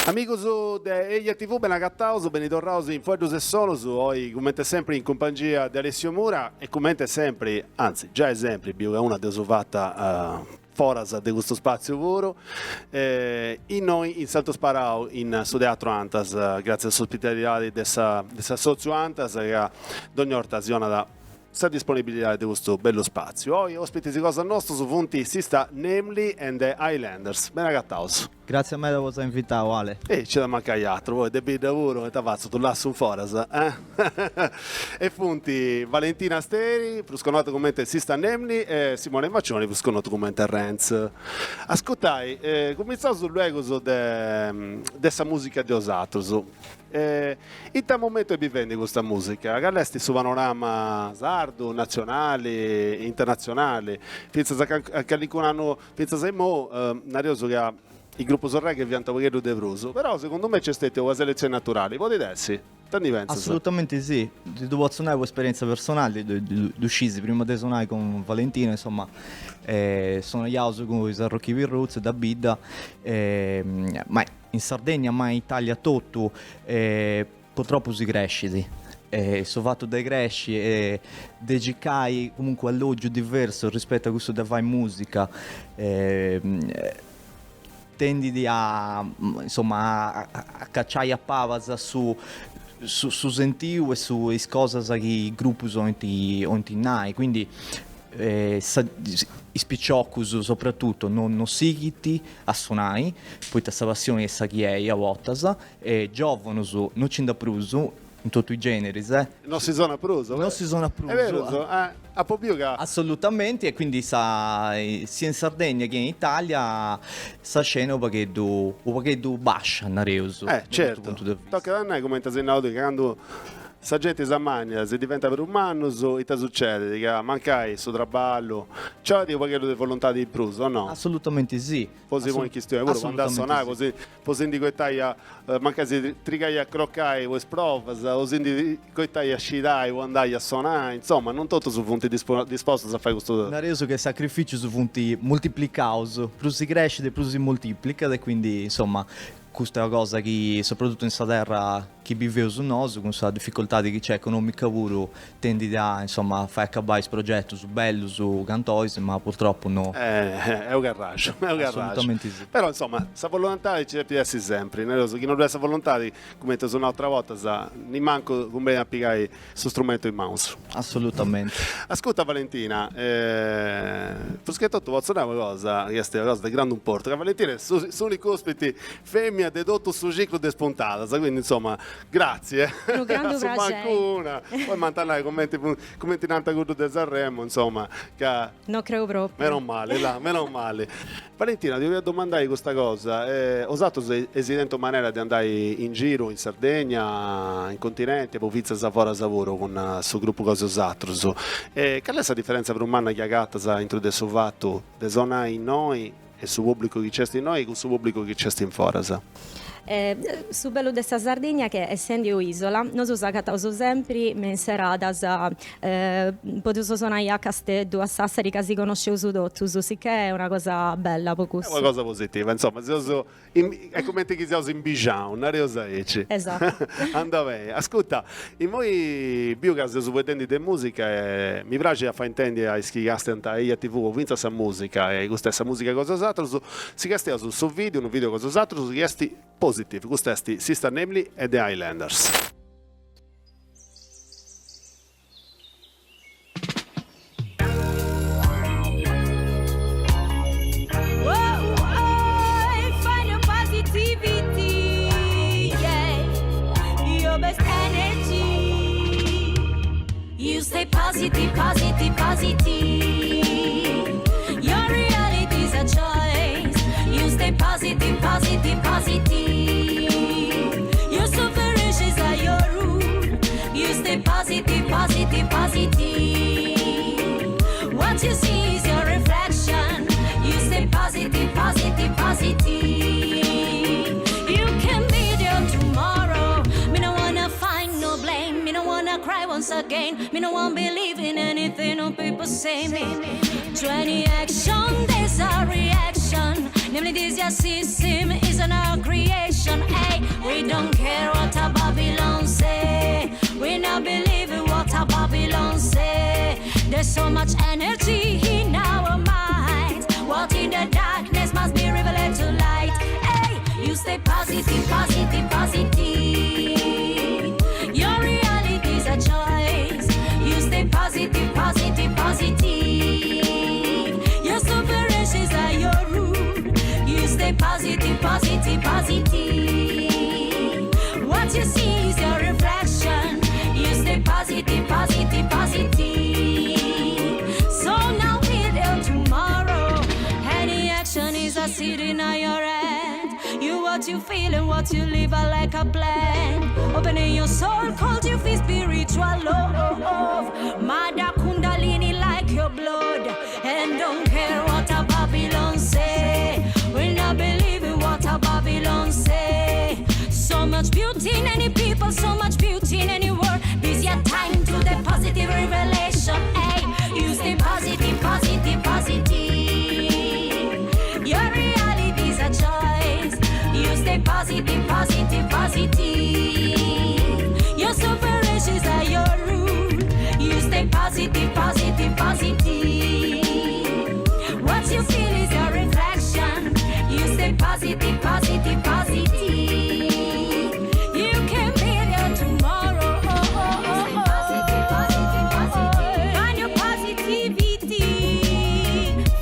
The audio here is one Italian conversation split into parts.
Amigos de Eia TV, ben agattaus, ben ritornaus in Fuegos e Solos, oggi come sempre in compagnia di Alessio Mura e come sempre, anzi già è sempre, è una desovata foras de questo spazio voro, e noi in Salto Sparau in su Teatro Antas, grazie all'ospitalità di questa Sozio Antas che ogni occasione da sta disponibilità di questo bello spazio. Oggi ospiti di cosa nostro su Funti si sta Namely and the Highlanders. Ben agattaus. Grazie a me da vostra invitato, Ale. E c'è da mancare altro, voi debi lavoro e t'avanzo, tu lasci un foras, E Funti Valentina Asteri, più sconosciuto come si sta Namely, e Simone Maccioni, più sconosciuto come Renz. Ascoltai, cominciamo sul luogo dessa musica di Osatros. In tal momento è vivendo questa musica, all'esti su panorama sardo, nazionale, internazionale, pensa che all'inconano, pensa se mo, narioso che il gruppo Sorre che vianta pochino de Bruso, però secondo me c'è stata una selezione naturale, può dirsi? Assolutamente sì, devo suonare un'esperienza personale, uscisi prima di suonare con Valentino, insomma, sono iauso con i Rocky Virruz da Bidda, ma in Sardegna, ma in Italia tutto, purtroppo si cresciti. So fatto dai cresci e dedicai comunque alloggio diverso rispetto a questo da fare musica, tendi a cacciare a pavas su sentiu e su cose che i gruppi sono nai, quindi i spicciocus soprattutto non seguiti a suonare, poi questa passione è sachiei a votas e giovano su non c'è da pruso in tutti i generi, non si sono pruso, non si sono pruso, è vero, a Pobioga assolutamente, e quindi sia in Sardegna che in Italia sa scena un pachetto bascia nareuso, certo, tocca a noi come ti sei nato che quando sa gente si ammagna, si diventa per un anno, e ti succede che mancai su traballo, c'è di un pacchetto di volontà di pruso o no? Assolutamente sì. Così poi in questione, pure quando a suonare, così senti che stai a mancare trigai a croccare, o sprovas, o senti che stai a scidare, o andai a suonare, insomma, non tutto su punti disposti a fare questo. Nareso che sacrificio su punti moltiplicaus, più si cresce e più si moltiplica, e quindi insomma questa è una cosa che soprattutto in terra chi vive su noi, con questa difficoltà di chi c'è economica pure, tendi a fare acabare il progetto su bello, su cantois, ma purtroppo no. È un garage, Assolutamente sì. Però insomma, sa volontà ci deve essere sempre, chi non deve essere volontà, come tu un'altra volta, ne manco come applicare questo strumento in mouse. Assolutamente. Ascolta Valentina, perché tu vuoi suonare una cosa, questa è una cosa di grande importo, che Valentina sono i ospiti femmina di tutto questo ciclo di spuntata, quindi insomma, grazie. Un grande piacere. Poi mantenere commenti in alta guardo di Sanremo, insomma, che non credo proprio. Meno male. Valentina, ti voglio domandare questa cosa, osato esidente maniera di andare in giro in Sardegna, in continente, poi vizza sa fuori lavoro con il suo gruppo Cose Osatros. Qual è la differenza per un manna che ha introdotto il fatto di suonare in noi e su pubblico che c'è in noi e con su pubblico che c'è in Forasa? Su bello dessa Sardegna che essendo isola noi usacataus sempre in seradas potuto suonare a Castello, a Sassari che si conosce su Dottus, sì che è una cosa bella poco. È una cosa positiva, insomma, è come che siamo in Bijan, una cosa esatto. Andava, ascolta, in voi biocas su vedendo di musica mi piace a far intendere a chi castanta a TV, vinta sa musica e questa musica cosa altro, si castea su video, un video cosa altro, su chiesti positivi, questo è Sister Namely e The Highlanders. You stay positive, positive, positive. Your reality is a choice. You stay positive, positive, positive. Your sufferings are your rule. You stay positive, positive, positive. What you see is your reflection. You stay positive, positive, positive. You can be there tomorrow. Me no wanna find no blame. I cry once again. Me no one believe in anything no people say me. To any action, there's a reaction. Namely, this your system isn't our creation. Hey, we don't care what a Babylon say. We not believe in what a Babylon say. There's so much energy in our minds. What in the darkness must be revealed to light. Hey, you stay positive, positive, positive. Your reality is a choice. You stay positive, positive, positive. Your superations are your rule. You stay positive, positive, positive. What you see is your reflection. You stay positive, positive, positive. So now with you tomorrow. Any action is a seed in your hand. You what you feel and what you live are like a plan. Opening your soul, called you feel spiritual love. Mother Kundalini like your blood. And don't care what a Babylon say. We not believe in what a Babylon say. So much beauty in any people, so much beauty in any word. This your time to the positive revelation. Hey, you stay positive, positive, positive. Your reality is a choice. You stay positive, positive, positive. Your superations are your rule. You stay positive, positive, positive. What you feel is your reflection. You stay positive, positive, positive. You can be there tomorrow. Positive, positive, positive. Find your positivity.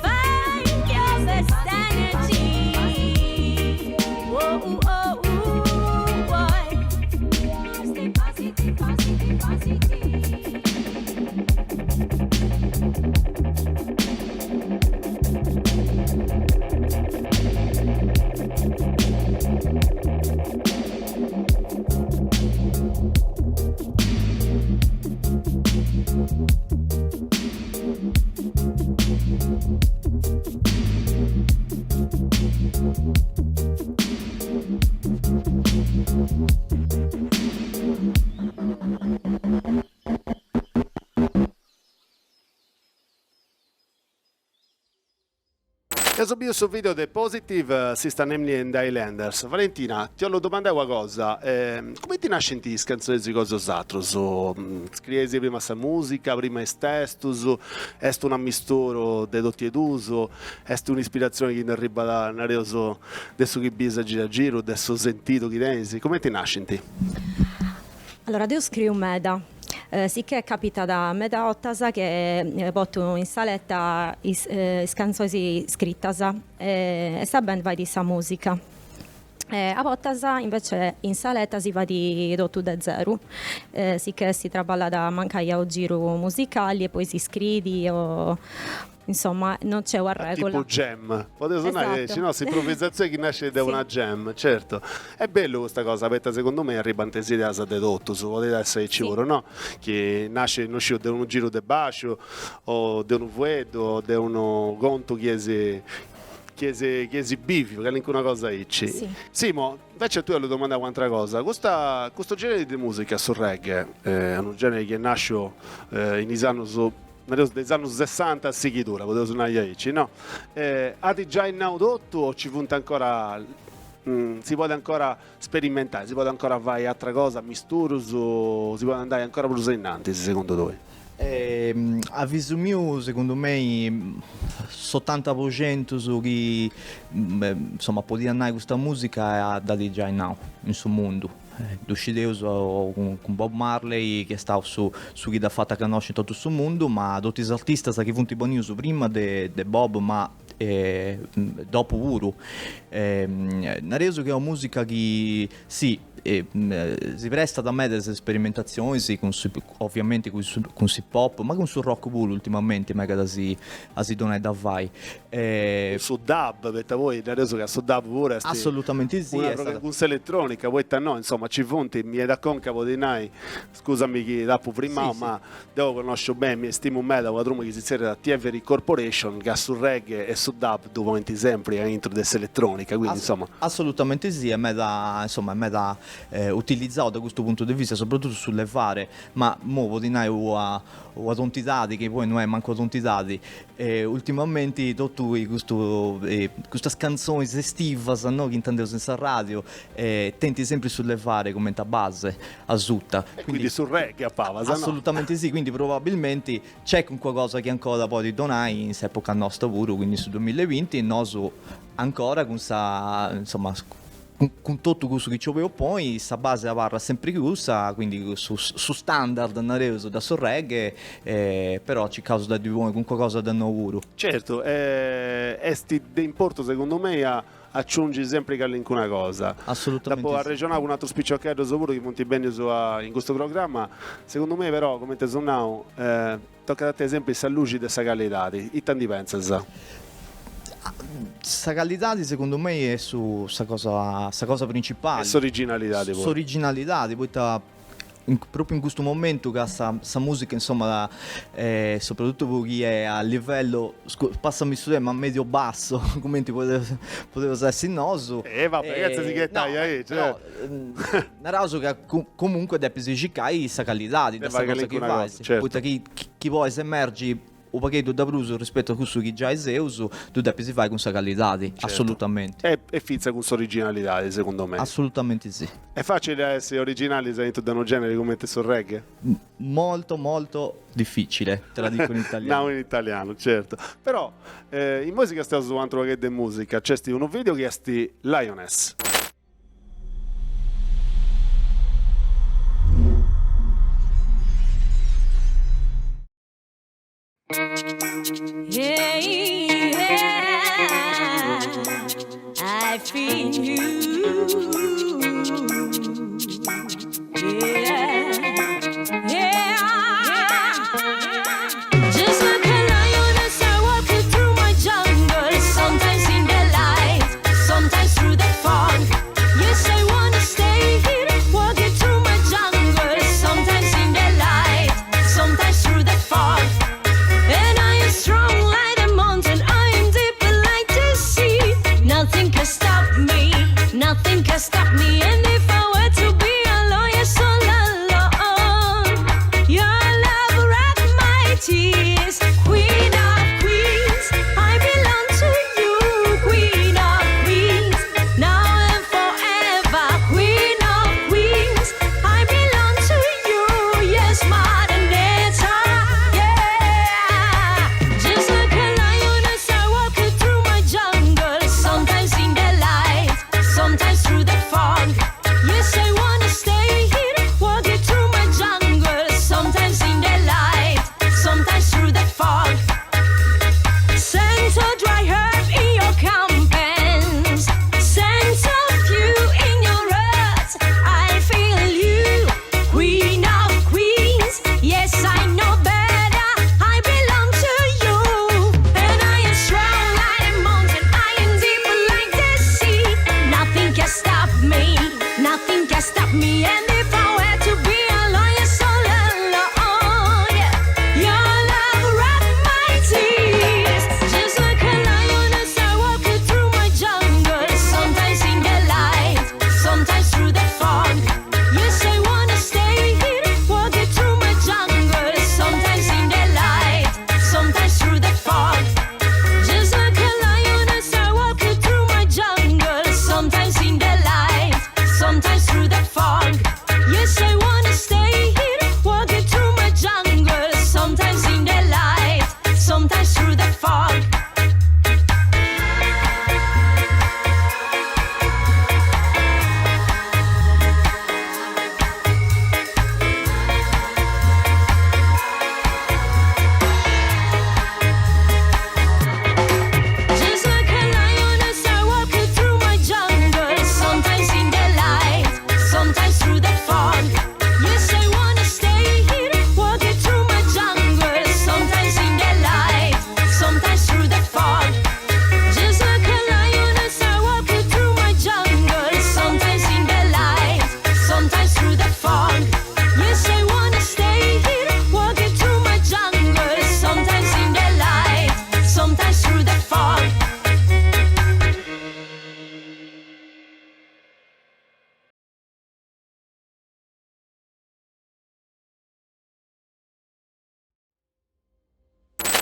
Find your best energy. Whoa, oh, boy. Stay positive, positive, positive. E subito sul video The Positive si sta Emily and Highlanders. Valentina, ti volevo domandare una cosa. Come ti nasce in ti canzoni di cosa altro? Scrivesi prima questa musica, prima il testo, è una mistura di dotti ed uso, è un'ispirazione che ne arriva da adesso che bisa gira a giro, adesso sentito che tenesi. Come ti nasce in ti? Allora, io scrivo meda. Sicché capita da me da ottasa che porto in saletta canzoni scrittasa e sta band vai di sa musica. A Bottasa invece in saletta si va di dotto da zero, sicché si traballa da mancaia o giro musicali e poi si scrivi o insomma non c'è una regola. Tipo jam, potete suonare, Esatto. no, questa improvvisazione che nasce da Sì. una jam, certo. È bello questa cosa, perché secondo me arriva in tesi da dedotto, su potete essere sicuro, no? Che nasce non da un giro de bacio o da un vueto o da uno conto chiese bivi, perché anche una cosa ecci. Sì. Simo, invece tu io le domandavo un'altra cosa. Questo genere di musica sul reggae è un genere che nasce in Isano degli anni 60 a Sighitura, potevo suonare ecci, no? Ati già in naudotto o ci punta ancora... si può ancora sperimentare, si può ancora fare altra cosa, misturus o si può andare ancora più innanzi secondo voi? Avviso mio, secondo me, 70% su chi insomma può andare questa musica è da DJ Now in suo mondo. Usciteus con Bob Marley che sta su chi da fatta conosce tutto il suo mondo, ma tutti gli artisti che funti boniuso prima de Bob, ma dopo pure. Nareso che è una musica che sì, si presta da me delle sperimentazioni, sì, ovviamente con il pop, ma con il rock pure ultimamente, mega da si dona da vai. Su dub, perché voi adesso che su dub pure Assolutamente sì. Una produzione elettronica, voi no, insomma ci fonti, mi è da concavo di nai, scusami chi dopo prima, Sì, ma devo conoscere bene, mi stimo me da una che si serie da TVR Corporation, che su reggae e su dub doventi sempre a intro dell'elettronica, quindi insomma. Assolutamente sì, a me da utilizzato da questo punto di vista, soprattutto sulle varie, ma mo vodinai o tontitati, che poi non è manco tontitati, ultimamente tutto queste canzoni estive, no, che intendevo senza radio, tenti sempre sulle varie come ta base, asciutta. Quindi sul reggae a Pavas, no? Assolutamente sì, quindi probabilmente c'è qualcosa che ancora poi di donai in epoca nostra pure, quindi su 2020 e noi ancora con insomma con tutto questo che ci avevo poi, sta base la parla sempre chiusa, quindi su standard nareso da sul reggae, però ci causa da di buono con qualcosa da nuovo. Certo, esti di importo secondo me a aggiungi sempre che una cosa. Assolutamente. Dopo sì. a regionale un altro spicciocchiato sopra che monti bene in questo programma, secondo me però come te sonau tocca a te sempre questa luce di questa qualità, e tanti pensano. Sta qualità secondo me è su sta cosa principale. Questa originalità di voi. Originalità, poi proprio in questo momento che sta musica insomma soprattutto per chi è a livello passami su ma medio basso come ti poteva essere noso vabbè ragazzi si che taglia però naraso che comunque deve significare questa qualità di questa cosa che fai certo. poi chi vuoi emergi un pacchetto da bruso rispetto a questo che già è Zeus, tu devi fare con questa qualità, certo. Assolutamente. E fizza con questa originalità, secondo me. Assolutamente sì. È facile essere originali se da un genere come te sul reggae? Molto, molto difficile, te la dico in italiano. No, in italiano, certo. Però, in musica stiamo su un altro pacchetto di musica. C'è uno video che è Lioness. Yeah, I feel you. Yeah. Just like a lioness, I walk through my jungle. Sometimes in the light, sometimes through the fog.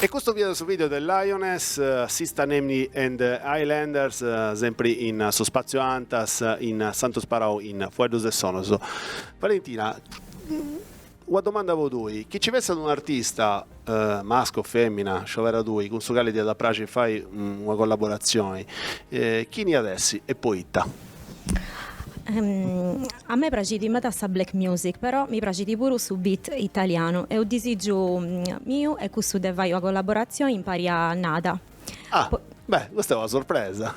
E questo video del Lioness, Sista Nemni and Highlanders, sempre in su spazio Antas, in Santos Parau, in Fuedos e Sonoso. Valentina, una domanda a voi, chi ci pensa ad un artista, maschio o femmina, sciovera due, con suo quale da prace fai una collaborazione, chi ne adesso e poeta? A me piace di metà sa black music, però mi piace di pure su beat italiano e un disegno mio è questo de vai a collaborazione impari a nada. Beh, questa è una sorpresa,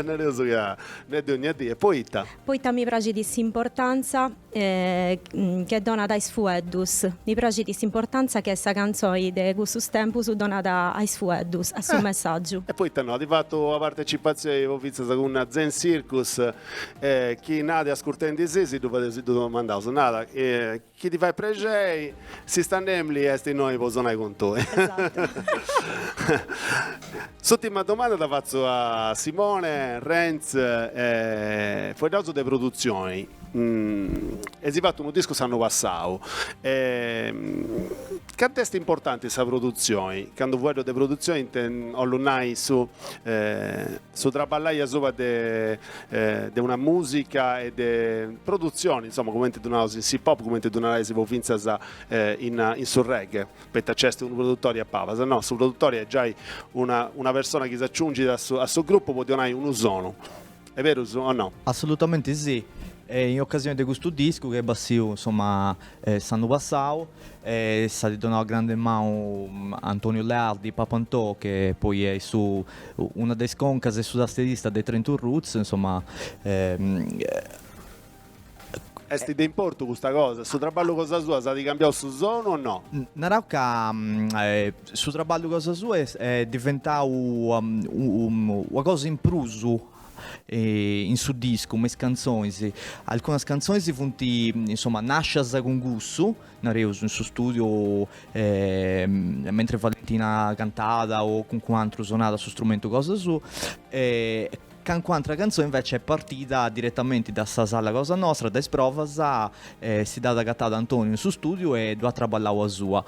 non so che ne di ogni dì, e poeta. Poeta mi piace di importanza che donata ai sfueddus, mi piace di importanza che questa canzone di questo tempo su donata ai sfueddus, a suo messaggio. E poi no, di fatto la partecipazione ho visto con una Zen Circus, chi nade a scurtare di sé si dovete domandare, nada, chi ti fa pregei, si sta nemli e sti noi possono con te. Esatto. L'ultima domanda la faccio a Simone Renz, fuori da delle produzioni. E si è fatto un disco l'anno passato. Che testi importanti questa produzione? Quando vuoi delle produzioni, allunai su traballaia sopra di una musica e di produzioni, insomma, come ti donavo in hip hop, come ti donavo in finza in sul reggae, per c'è un produttore a Pavas, no, sul produttore è già una persona che si aggiunge a suo gruppo, può donare un usono. È vero o no? Assolutamente sì. In occasione di questo disco che bassio insomma l'anno passato è stato donato a grande mano Antonio Leardi Papantò, che poi è su una delle sconcase sudastierista dei 31 Roots, insomma Esti di importo questa cosa? Su traballo cosa sua sa di cambiare su zona o no? Narauca su traballo cosa sua è diventato una cosa in pruso in su disco, come canzoni. Alcune canzoni si funti insomma nascias con gusto, nareus in suo studio mentre Valentina cantava o con quanto suonava su strumento cosa su. Quantra canzone invece è partita direttamente da sta sala cosa nostra, da Esprovasa, si dà da gattata Antonio in suo studio e due traballavo a sua.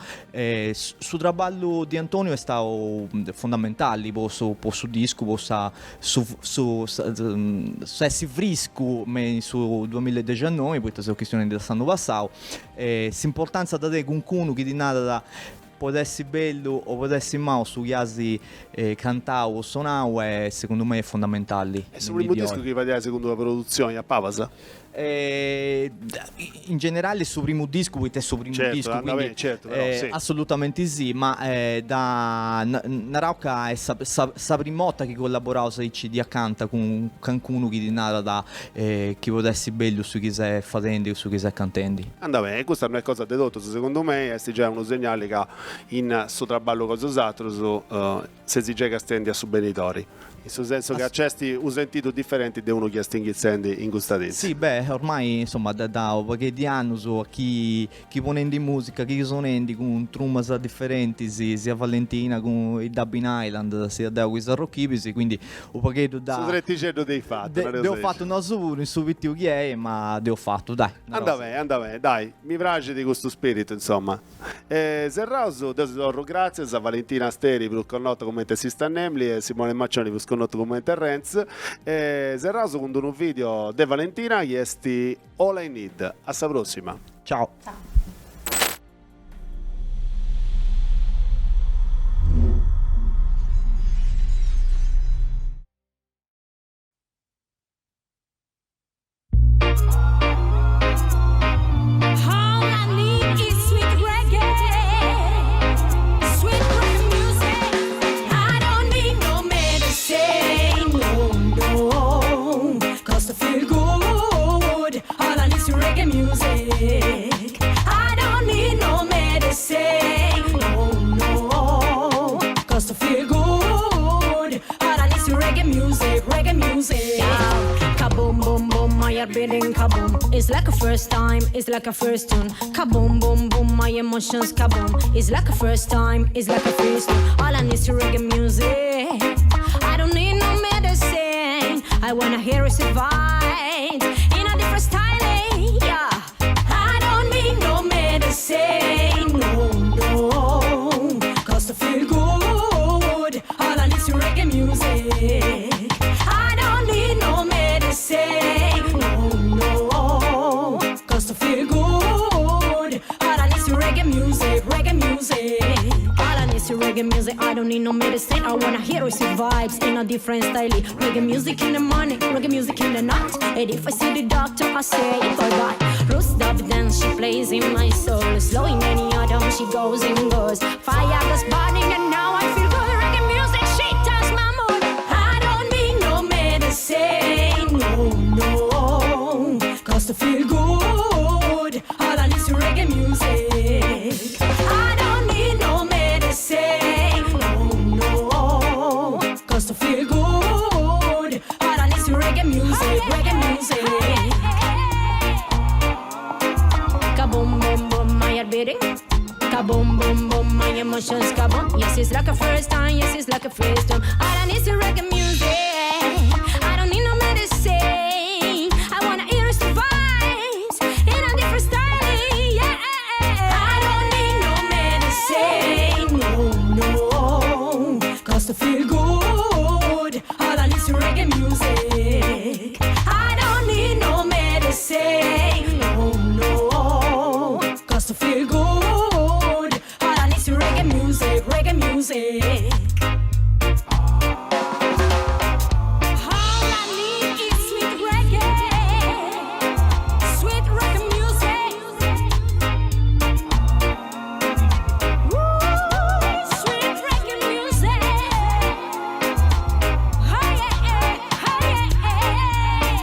Su traballo di Antonio è stato fondamentale, su disco, su essi frisco su 2019, poi è questione di stanno passato. L'importanza da te con qualcuno che di nada da potessi bello o potessi male su chiasi cantavo o suonavo secondo me è fondamentale. E sul primo disco che vai secondo la produzione a Pavasa? In generale sul primo disco, perché è sul primo disco, quindi certo, però, sì. Assolutamente sì, ma da Narauca è sa primotta che collaborava di accanto con qualcuno che di nada da chi potessi bello su chi sei facendo su chi sei cantando. Andà bene, questa non è cosa dedotto, secondo me è già uno segnale che in suo traballo con altro se si già stendi a subenitori. In questo senso che accesti un sentito differente di uno che sta in questa disco. Sì, beh, ormai insomma da qualche di anni chi ponendo in musica, chi suonando con trummas differenti, sia Valentina con i Dubbin Island, sia da questa Rocchipisi, quindi un pacchetto da... Su tretticendo dei fatti. Ho fatto una su in su vitio che è, ma ho fatto, dai. Andà bene, dai, mi piace di questo spirito, insomma. Serrauso, desidero grazie a Valentina Asteri per il connotto come te si sta Nemli e Simone Maccioni per il connotto come te Renz. Serrauso con un video de Valentina che è All I Need. Alla prossima. Ciao. I don't need no medicine, no, cause to feel good, all I need is reggae music. Kaboom, boom, boom, my heart beating kaboom. It's like a first time, it's like a first tune. Kaboom, boom, boom, my emotions kaboom. It's like a first time, it's like a first tune. All I need is reggae music. I don't need no medicine. I wanna hear it survive in a different style, yeah. Say no, no, cause to feel good. music, reggae music. All I need is reggae music, I don't need no medicine. I wanna hear it vibes in a different style. Reggae music in the morning, reggae music in the night. And if I see the doctor, I say it alright. Rose dub dance, she plays in my soul. Slow in any autumn, she goes and goes. Fire goes burning and now I feel good. Reggae music, she turns my mood. I don't need no medicine, no, cause to feel good, all I need is reggae music. I don't need no medicine, no, cause to feel good, all I need is reggae music, reggae music. Kaboom, boom, boom, my heart beating. Kaboom, boom, boom, my emotions kaboom. Yes, it's like a first time, yes, it's like a first time. All I need is reggae music. I don't need no medicine. I wanna hear us vibes in a different style, yeah. I don't need no medicine, no, cause to feel good, all I need is reggae music. I don't need no medicine, no, cause to feel good, all I need is reggae music, reggae music. All I need is sweet reggae music. Woo, sweet reggae music. Hey, hey, hey, hey.